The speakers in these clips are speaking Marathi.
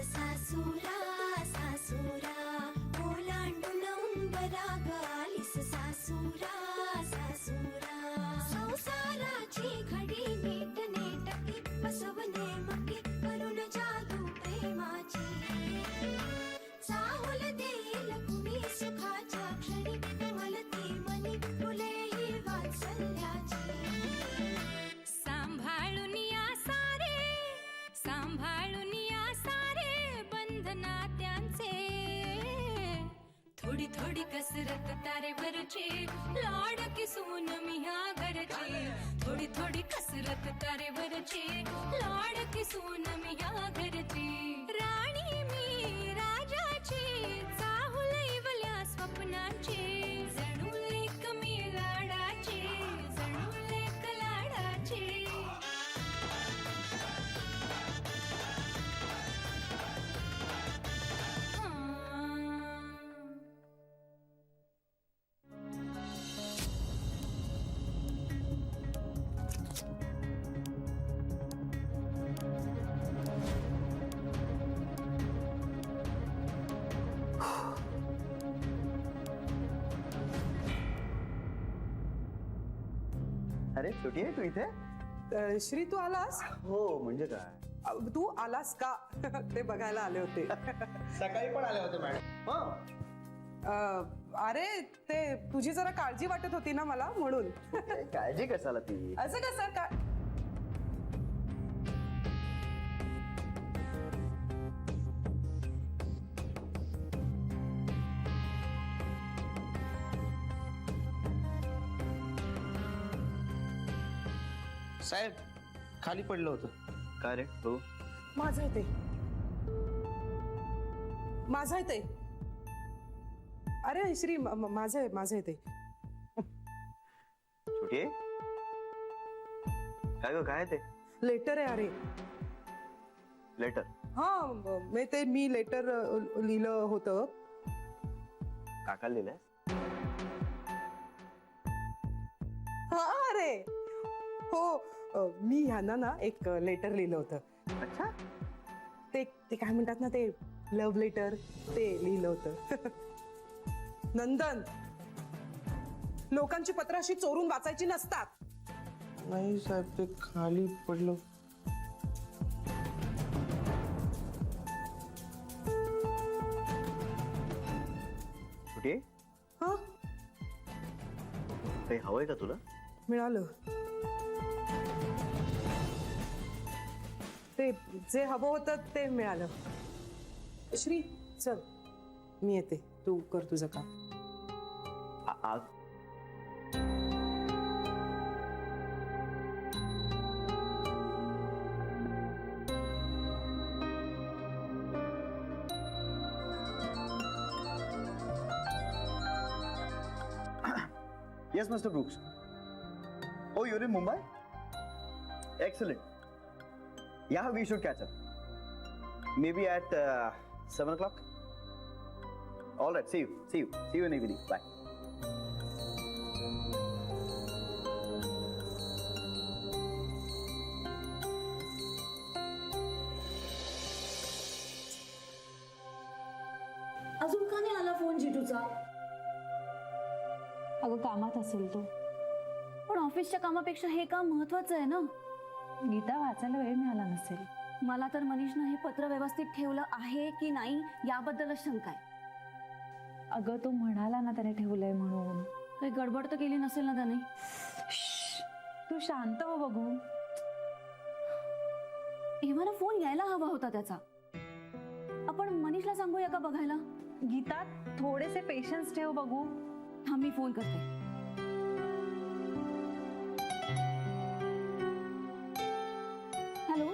सासूरा सासूरा ओलांडून उंबरा गालीस सासूरा सासूरा संसाराची घडी नीट नेटकी बसवणे मकी करून जादू प्रेमाची चाहुल देईल कुणी सुखाच्या क्षणी कमलती मनी फुले ही वात्सल्याची सांभाळून या सारे सांभाळून या सारे बंधना त्यांचे थोडी थोडी कसरत तारेवरची लाडकी सून मी ह्या घरची थोडी थोडी कसरत तारेवरची लाडकी सून मी ह्या घरची राणी मी राजाची चाहुल इवल्या स्वप्नांची जणू एक मी लाडाची जणू एक लाडाची अरे छोटी आहे तू इथे? श्री तू आलास? हो म्हणजे काय? तू आलास का ते बघायला आले होते. सकाळी पण आले होते मॅडम. अरे ते तुझी जरा काळजी वाटत होती ना मला म्हणून. काळजी कशाला ती? असं कसं काय? साहेब खाली पडलं होतं. का रे? हो माझं आहे ते माझं आहे ते. अरे श्री माझं आहे ते. छोटी आहे? काय ग काय ते? लेटर आहे. अरे लेटर? हा मी लेटर लिहिलं होतं. काका लिहिलंय? हा अरे हो मी ह्यांना ना एक लेटर लिहिलं होतं. अच्छा. ते काय म्हणतात ना ते लव्ह लेटर ते लिहिलं होतं. नंदन लोकांची पत्र अशी चोरून वाचायची नसतात. नाही साहेब ते खाली पडलं. छोटी आहे? हा काही हवंय का तुला? मिळालं ते जे हवं होतं ते मिळालं. श्री चल मी येते तू कर तुझं काम. आज Yes, Mr. Brooks. Oh, you're in Mumbai? Excellent. Yeah, we should catch up. Maybe at 7 o'clock. All right, see you in the evening. Bye. अजून का नाही आला फोन जिटूचा? अगं कामात असेल तो. पण ऑफिसच्या कामापेक्षा हे काम महत्वाचं आहे ना. गीता वाचायला वेळ मिळाला नसेल. मला तर मनीषनं हे पत्र व्यवस्थित ठेवलं आहे की नाही याबद्दलच शंका आहे. अगं तो म्हणाला ना त्याने ठेवलंय म्हणून. काही गडबड तर केली नसेल ना त्याने. तू शांत हो बघू. एव्हाना फोन यायला हवा होता त्याचा. आपण मनीषला सांगूया का बघायला? गीता थोडेसे पेशन्स ठेव बघू. हा मी फोन करते. हॅलो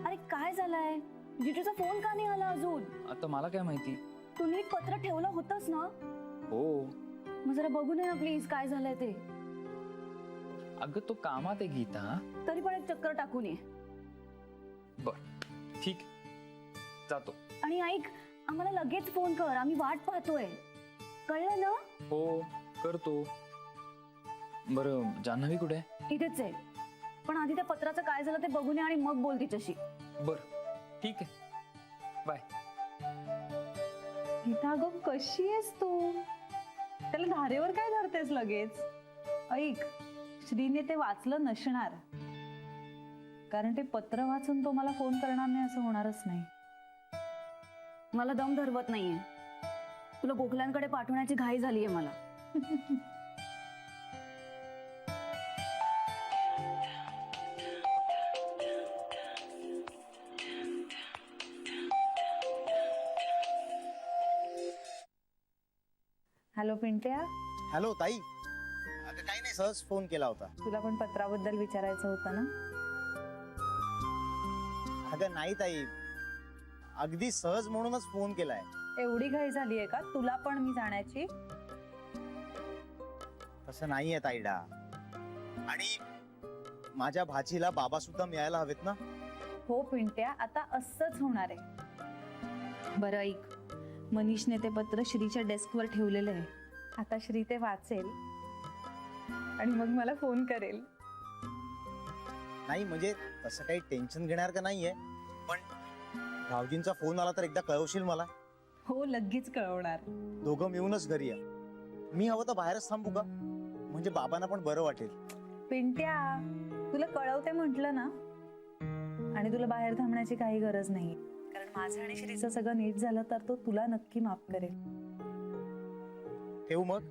अरे काय झालंय? जिजूचा फोन का नाही आला अजून? आता मला काय माहिती. तू नीट पत्र ठेवलं होतंस ना? हो. मग जरा बघू नये ना प्लीज काय झालंय ते. अगं तो कामात आहे गीता. तरी पण एक चक्कर टाकून ये. बर ठीक जातो. आणि ऐक आम्हाला लगेच फोन कर. आम्ही वाट पाहतोय. कळलं ना? हो करतो. बरं जान्हवी कुठे? इथेच आहे. पण आधी त्या पत्राचं काय झालं ते बघून ये आणि मग बोल तिच्याशी. बर ठीक आहे. बाय. गीता अगं कशी आहेस तू? त्याला धारेवर काय धरतेस लगेच? ऐक, श्रीने ते वाचलं नसणार, कारण ते पत्र वाचून तो मला फोन करणार नाही असं होणारच नाही. मला दम धरवत नाहीये. तुला गोखल्यांकडे पाठवण्याची घाई झालीये मला. हॅलो पिंट्या, हॅलो ताई. अगं काही नाही, सहज फोन केला होता. तुला पण पत्राबद्दल विचारायचं होतं ना? अगं नाही ताई, अगदी सहज म्हणूनच फोन केलाय. एवढी घाई झालीये का तुला पण मी जाण्याची? तसं नाहीये ताईडा. आणि माझ्या भाचीला बाबा सुद्धा मिळायला हवेत ना. हो पिंट्या, आता असंच होणार आहे. बरं ऐक, मनीषने ते पत्र श्रीच्या डेस्कवर ठेवलेलं आहे. आता श्री ते वाचेल आणि मग मला फोन करेल. नाही म्हणजे तसं काही टेन्शन घेणार का नाहीये, पण भाऊजींचा फोन आला तर एकदा कळवशील मला? हो लगेच कळवणार. दोघं मिळूनच घरी या. मी हवं तर बाहेरच थांबू का? म्हणजे बाबांना पण बरं वाटेल. पिंट्या, तुला कळवते म्हटलं ना. आणि तुला बाहेर थांबण्याची काही गरज नाही, कारण माझं आणि श्रीचं सगळं नीट झालं तर तो तुला नक्की माफ करेल. ठेवू मग?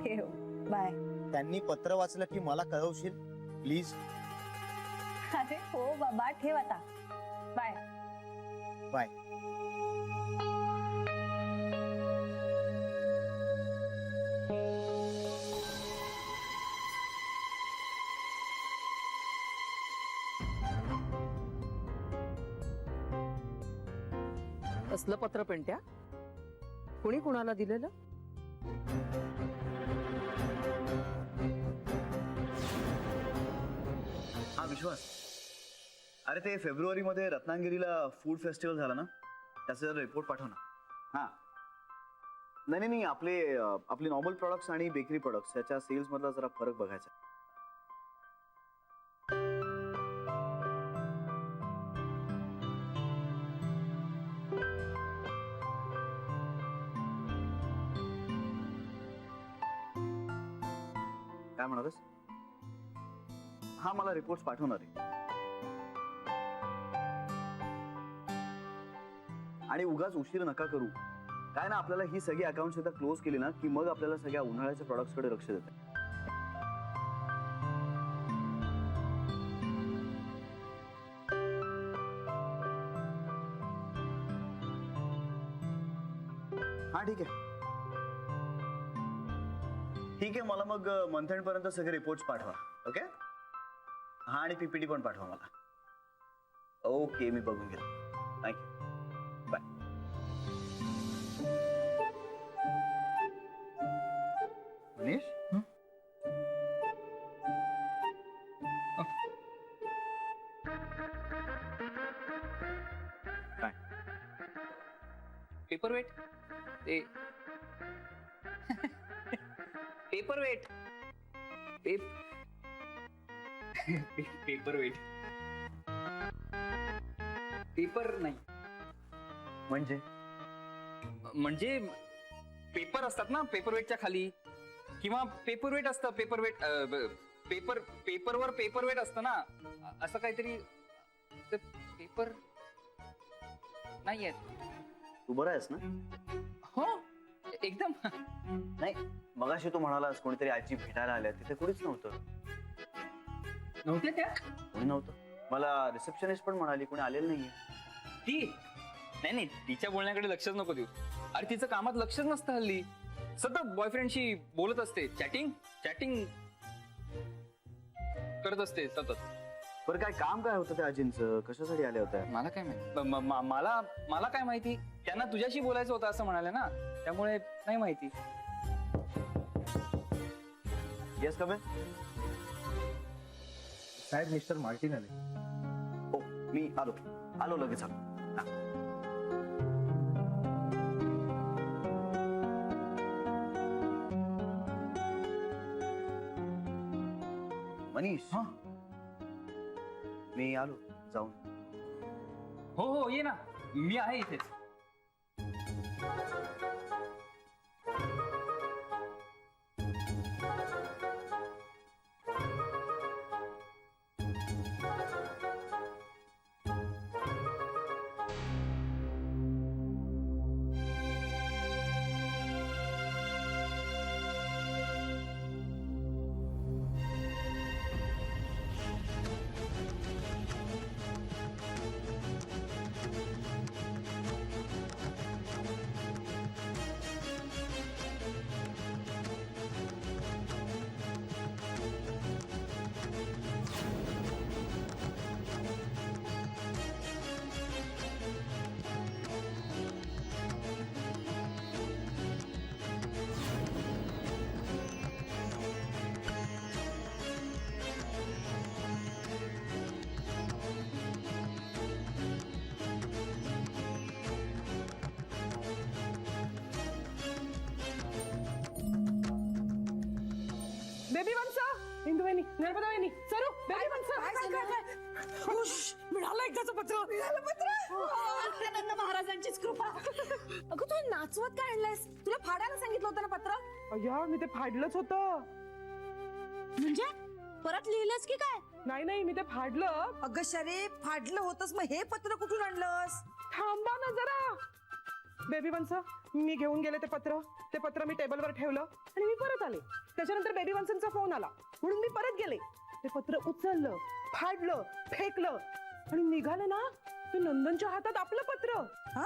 ठेव, बाय. त्यांनी पत्र वाचलं की मला कळवशील प्लीज? अरे हो बाबा, ठेव आता. Bye bye. असलं पत्र पिंट्या कुणी कुणाला दिलेलं? हा विश्वास, अरे ते फेब्रुवारीमध्ये रत्नागिरीला फूड फेस्टिवल झाला ना, त्याचा रिपोर्ट पाठव ना. हा नाही नाही, आपले नॉर्मल प्रॉडक्ट्स आणि बेकरी प्रॉडक्ट्स याच्या सेल्स मधला जरा फरक बघायचा. काय म्हणालस? हा मला रिपोर्ट पाठवणार आहे. आणि उगाच उशीर नका करू. काय ना, आपल्याला ही सगळी अकाउंट्स एकदा क्लोज केली ना की मग आपल्याला सगळ्या उन्हाळ्याच्या प्रॉडक्ट्स कडे लक्ष देतं. हा ठीक आहे, ठीक आहे. मला मग मंथ एंड पर्यंत सगळे रिपोर्ट्स पाठवा. ओके. हा, आणि पीपीटी पण पाठवा मला. ओके, मी बघून घेतो. Thank you, bye. मनीष, काय पेपर वेट ते paperweight paperweight paper नाही म्हणजे पेपर असतात ना पेपर वेटच्या खाली, किंवा पेपर वेट असतं. पेपर वेट पेपरवर पेपर वेट असतं ना, असं काहीतरी. पेपर नाही आहेत. तू बरा आहेस ना? हो एकदम. नाही, मगाशी तू म्हणालास कोणीतरी आजी भेटायला आल्या, तिथे कुणीच नव्हतं. नव्हते त्या? कोणी नव्हतं. मला रिसेप्शनिस्ट पण म्हणाली कोणी आलेलं नाहीये. ती नाही, तिच्या बोलण्याकडे लक्षच नको देऊ. अरे तिचं कामात लक्षच नसतं हल्ली. सतत बॉयफ्रेंडशी बोलत असते, चॅटिंग करत असते सतत. बरं, काय काम काय होतं त्या आजींचं? कशासाठी आल्या होत्या? मला काय माहिती. मला काय माहिती. त्यांना तुझ्याशी बोलायचं होतं असं म्हणाले ना, त्यामुळे नाही माहिती. Yes, come in. साहेब, मिस्टर मार्टिन आले. हो, मी आलो लगेच आलो. हा. मनीष, मी आलो जाऊन. हो ये ना. मी आहे इथेच. बेबी वंसा, इंदू वहिनी, नर्मदा वहिनी, सरू, बेबी वंसा. हुश, मिळालं एकदाचं पत्र. मिळालं पत्र. आनंद महाराजांचीच कृपा. अगं तू नाचवत काय आणलंयस? तुला फाडायला सांगितलं होतं ना पत्र? अय्या मी ते फाडलंच होतं. म्हणजे परत लिहिलंस की काय? नाही मी ते फाडलं. अगं शरीफ फाडलं होतंस मग हे पत्र कुठून आणलंस? थांबा ना जरा. बेबी वंसा, मी घेऊन गेले ते पत्र मी टेबलवर ठेवलं आणि मी परत आले. त्याच्यानंतर बेबी वंसांचा फोन आला म्हणून मी परत गेले. ते पत्र उचललं, फाडलं, फेकलं आणि निघालं ना ते नंदनच्या हातात आपलं पत्र. हा?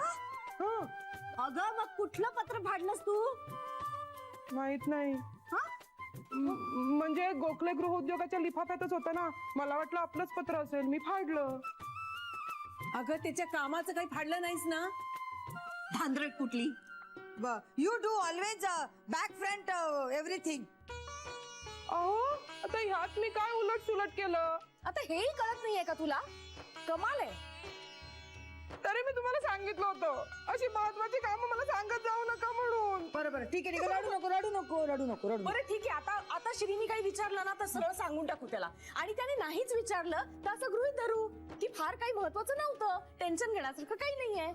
हं, अगं मग कुठलं पत्र फाडलंस तू? माहित नाही. म्हणजे गोखले गृहोद्योगाच्या लिफाफ्यातच होतं ना. मला वाटलं आपलंच पत्र असेल, मी फाडलं. अगं त्याच्या कामाचं काही फाडलं नाहीस ना? धांदरट कुठली? You do always back front everything. अहो आता ह्यात मी काय उलट सुलट केलं? आता हेही कळत नाहीये का तुला? कमाल आहे. तरी मी तुम्हाला सांगितलं होतं अशी महत्वाची कामं मला सांगत जाऊ नका म्हणून. बरं ठीक आहे रडू नको. बरं ठीक आहे. आता श्रीनी काही विचारलं ना तर सरळ सांगून टाकू त्याला. आणि त्याने नाहीच विचारलं तर असं गृहीत धरू की फार काही महत्वाचं नव्हतं, टेन्शन घेण्यासारखं काही नाहीये.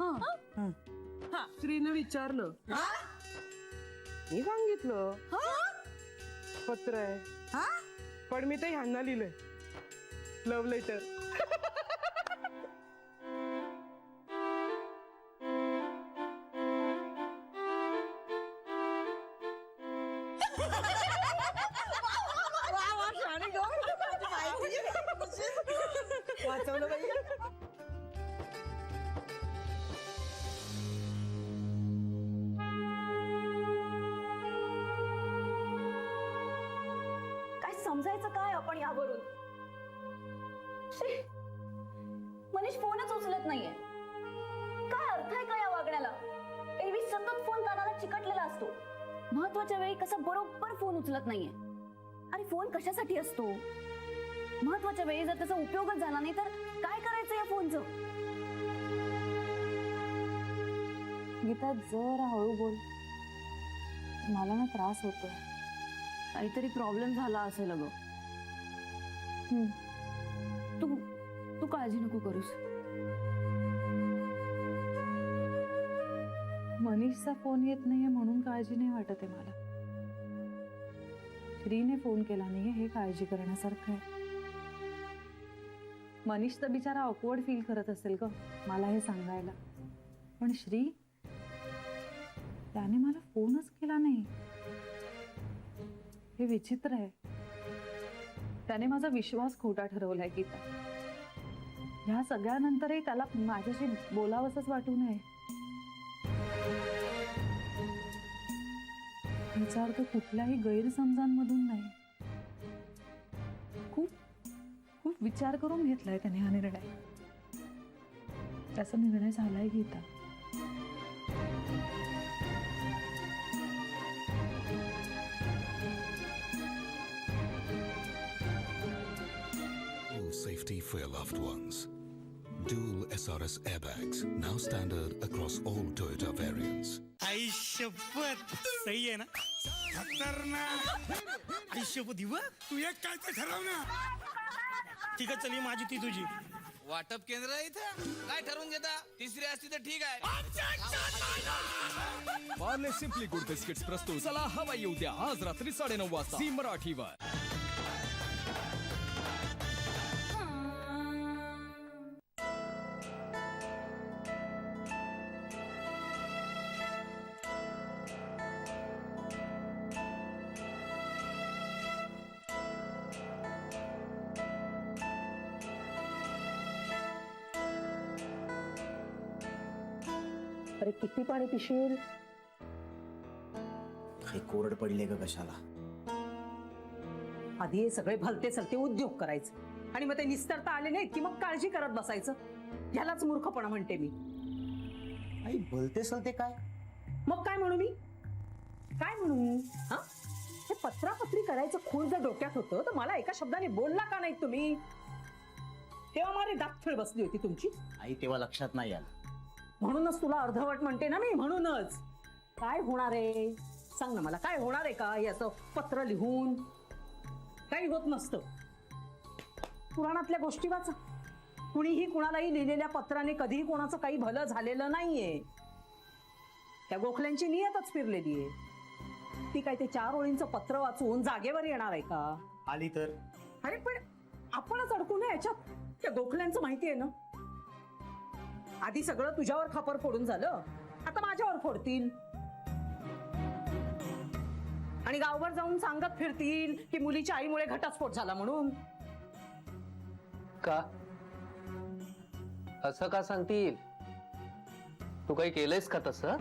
हा श्रीने विचारलं, मी सांगितलं पत्र आहे, पण मी ते ह्यांना लिहिलंय लव्ह लेटर. वाचवलं बाई. काय समजायचं काय आपण यावरून? शी, मनीष फोनच उचलत नाहीये. काय अर्थ आहे का या वागण्याला? एरवी सतत फोन कानाला चिकटलेला असतो. महत्वाच्या वेळी कसं बरोबर फोन उचलत नाहीये. अरे फोन कशासाठी असतो? महत्वाच्या वेळी जर त्याचा उपयोगच झाला नाही तर काय करायचं या फोनचं? गीता जरा हळू बोल, मला ना त्रास होतो. काहीतरी प्रॉब्लेम झाला असेल अगं. तू तू काळजी नको करूस. मनीषचा फोन येत नाहीये म्हणून काळजी नाही वाटत आहे मला. श्रीने फोन केला नाहीये हे काळजी करण्यासारखं आहे. मनीष तर बिचारा ऑकवर्ड फील करत असेल ग मला हे सांगायला, पण श्री त्याने मला फोनच केला नाही. हे विचित्र आहे. त्याने माझा विश्वास खोटा ठरवलाय गीता. ह्या सगळ्यानंतरही त्याला माझ्याशी बोलावंसच वाटू नये. याचा अर्थ कुठल्याही गैरसमजांमधून नाही. खूप खूप विचार करून घेतलाय त्याने हा निर्णय. त्याचा निर्णय झालाय Gita. Safety for your loved ones. Dual SRS airbags, now standard across all Toyota variants. आई शपथ सही आहे ना? खतरनाक. आई शपथ दिवा तू एक काय तर ठरव ना. ठीक आहे चल ही माझी ती तुझी. वाटप केंद्र आहे इथं काय ठरवून घेता तिसरी असती तर ठीक आहे पार्ले सिम्पली गुड बिस्किट्स प्रस्तुत चला हवा येऊ द्या आज रात्री 9:30 वाजता झी मराठीवर. अरे किती पाणी पिशील? हे कोरड पडले का कशाला? आधी हे सगळे भलते सलते उद्योग करायचे आणि मग ते निस्तरता आले नाहीत की मग काळजी करत बसायचं. ह्यालाच मूर्खपणा म्हणते मी. आई बोलते सलते काय? मग काय म्हणू मी? काय म्हणू? हा, हे पत्रापत्री करायचं खूर जर डोक्यात होतं तर मला एका शब्दाने बोलला का नाही तुम्ही? तेव्हा मारे दाखळ बसली होती तुमची. आई तेव्हा लक्षात नाही आलं. म्हणूनच तुला अर्धवट म्हणते ना मी. म्हणूनच काय होणार आहे सांग ना मला. काय होणार आहे का याचं पत्र लिहून? काही होत नसतं. पुराणातल्या गोष्टी वाचा. कुणीही कुणालाही लिहिलेल्या पत्राने कधीही कोणाचं काही भलं झालेलं नाहीये. त्या गोखल्यांची नियतच फिरलेली आहे. ती काय ते 4 ओळींचं पत्र वाचून जागेवर येणार आहे का? आली तर? अरे पण आपणच अडकू नये याच्यात. त्या गोखल्यांचं माहिती आहे ना. आधी सगळं तुझ्यावर खापर फोडून झालं, आता माझ्यावर फोडतील आणि गावभर जाऊन सांगत फिरतील की मुलीच्या आईमुळे घटस्फोट झाला म्हणून. का असं का सांगतील? तू काही केलंयस का तसं?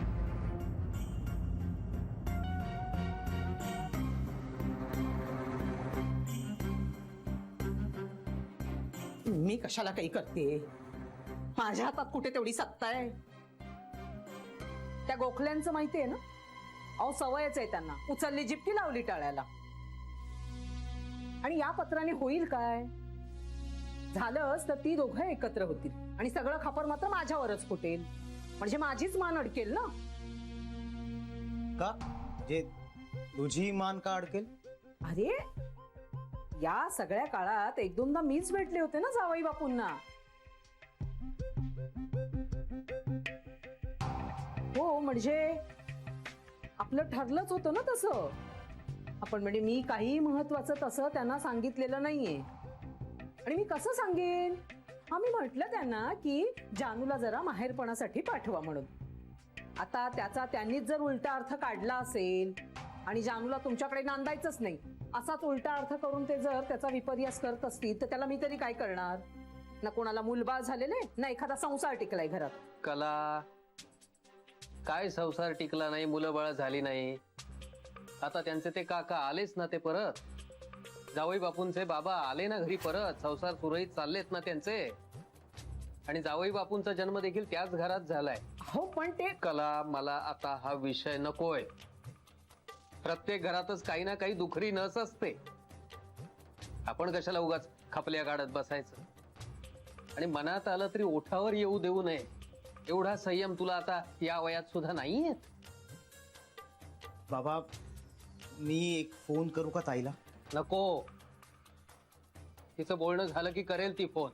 मी कशाला काही करते? माझ्या हातात कुठे तेवढी सत्ता आहे? त्या गोखल्यांचं माहितीये ना. अहो सवयच आहे त्यांना. उचलली जिपकी लावली टाळ्याला. आणि या पत्राने होईल काय? झालंच तर ती दोघं एकत्र होतील आणि सगळं खापर मात्र माझ्यावरच फुटेल. म्हणजे माझीच मान अडकेल ना. का जे तुझी मान का अडकेल? अरे या सगळ्या काळात 1-2दा मीच भेटले होते ना जावई बापूंना. हो म्हणजे आपलं ठरलंच होतं ना तसं. आपण म्हणजे मी काही महत्वाचं तसं त्यांना सांगितलेलं नाहीये. आणि मी कसं सांगेन? आम्ही म्हटलं त्यांना की जानूला जरा माहेरपणासाठी पाठवा म्हणून. आता त्याचा त्यांनीच जर उलटा अर्थ काढला असेल आणि जानूला तुमच्याकडे नांदायचंच नाही असाच उलटा अर्थ करून ते जर त्याचा विपर्यास करत असतील तर त्याला मी तरी काय करणार? ना कोणाला मूलबाळ झालेले ना एखादा संसार टिकलाय घरात. कला काय संसार टिकला नाही, मुलं बाळ झाली नाही. आता त्यांचे ते काका आलेच ना ते परत. जावई बापूंचे बाबा आले ना घरी परत. संसार सुरळीत चाललेत ना त्यांचे. आणि जावई बापूंचा जन्म देखील त्याच घरात झालाय. हो पण ते कला मला आता हा विषय नकोय. प्रत्येक घरातच काही ना काही दुखरी नस असते. आपण कशाला उगाच खपल्या काढत बसायचं. आणि मनात आलं तरी ओठावर येऊ देऊ नये एवढा संयम तुला आता या वयात सुद्धा नाहीये. बाबा मी एक फोन करू का ताईला? नको. तिचं बोलणं झालं की करेल ती फोन.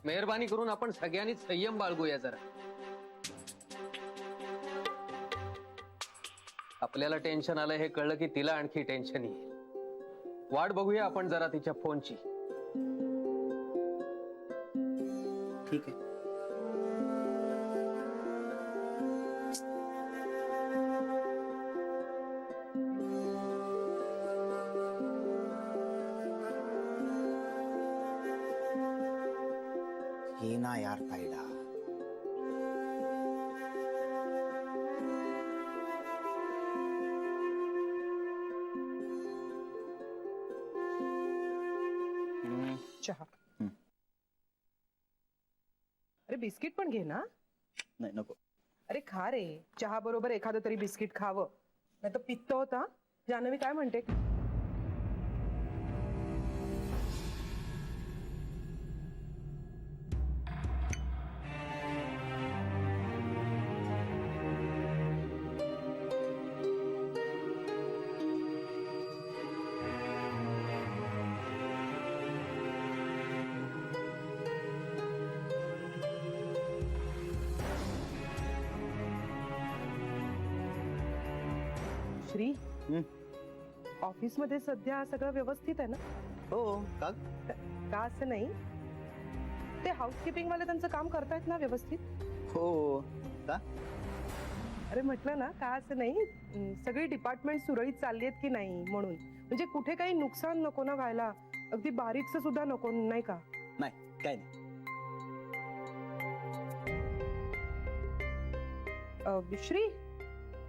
मेहरबानी करून आपण सगळ्यांनीच संयम बाळगूया जरा. आपल्याला टेन्शन आलं हे कळलं की तिला आणखी टेन्शन येईल. वाट बघूया आपण जरा तिच्या फोनची. ठीक आहे. हे ना यार ताईला. चहा. अरे बिस्किट पण घे ना. नाही नको. अरे खा रे. चहा बरोबर एखादं तरी बिस्किट खावं नाही तर पित्त होता. जान्हवी काय म्हणते? श्री हं. ऑफिस मध्ये सध्या सगळं व्यवस्थित आहे ना? हो का? का असं नाही, ते हाऊसकीपिंग वाले त्यांचं काम करतायत ना व्यवस्थित? हो का? अरे म्हटलं ना, का असं नाही, सगळी डिपार्टमेंट सुरळीत चालली आहेत की नाही म्हणून. म्हणजे कुठे काही नुकसान नको ना व्हायला, अगदी बारीकचं सुद्धा नको, नाही का? नाही काय नाही. श्री,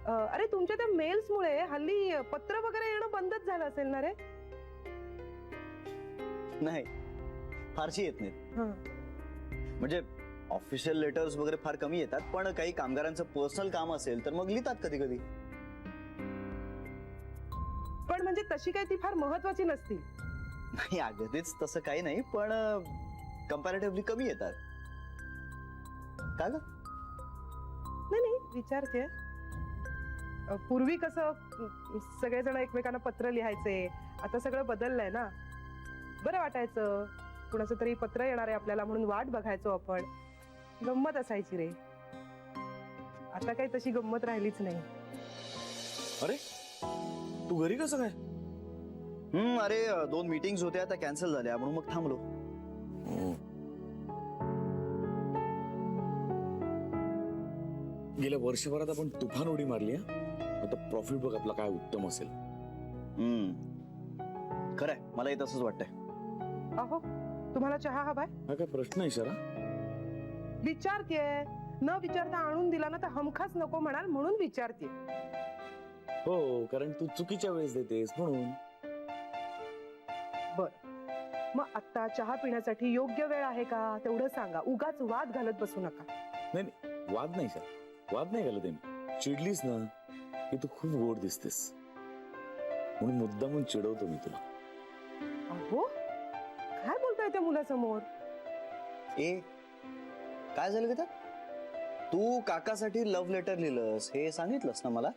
अरे तुमच्या त्या मेल्समुळे हल्ली पत्र वगैरे येणं बंदच झालं असेल ना रे? नाही फारशी येत नाहीत. हं. म्हणजे ऑफिशियल लेटर्स वगैरे फार कमी येतात, पण काही कामगारांचं पर्सनल काम असेल तर मग लिहितात कधी कधी. पण म्हणजे तशी काही ती फार महत्वाची नसतील. नाही अगदीच तसं काही नाही, पण कम्पॅरेटिव्हली कमी येतात. का ग? नाही विचारते. पूर्वी कसं सगळेजण एकमेकांना पत्र लिहायचे, आता सगळं बदललंय ना. बरं वाटायचं, कुणाचं तरी पत्र येणार आहे आपल्याला म्हणून वाट बघायचो आपण, गंमत असायची रे. आता काही तशी गंमत राहिलीच नाही. अरे तू घरी कसं काय? अरे 2 मीटिंग्स होत्या त्या कॅन्सल झाल्या म्हणून मग थांबलो. गेल्या वर्षभरात आपण तुफान उडी मारली. आता प्रॉफिट बघ आपला काय उत्तम असेल. खरंय, मलाही तसंच वाटतंय. अहो, तुम्हाला चहा हवाय? हा काय प्रश्न इशारा? विचारतेय, न विचारता आणून दिला ना तर हमखास नको म्हणाल म्हणून विचारते. हो, कारण तू चुकीच्या वेळेस देतेस म्हणून. बर, मग आता चहा पिण्यासाठी योग्य वेळ आहे का तेवढं सांगा. उगाच वाद घालत बसू नका. नाही वाद नाही सर, वाद नाही घालत मी. चिडलीस ना की तू खूप गोड दिसतेस म्हणून मुद्दामून चिडवतो मी तुला. अहो, काय बोलताय त्या मुलासमोर? काय झालं का? तू काकासाठी लव्ह लेटर लिहिलंस हे सांगितलंस ना मला.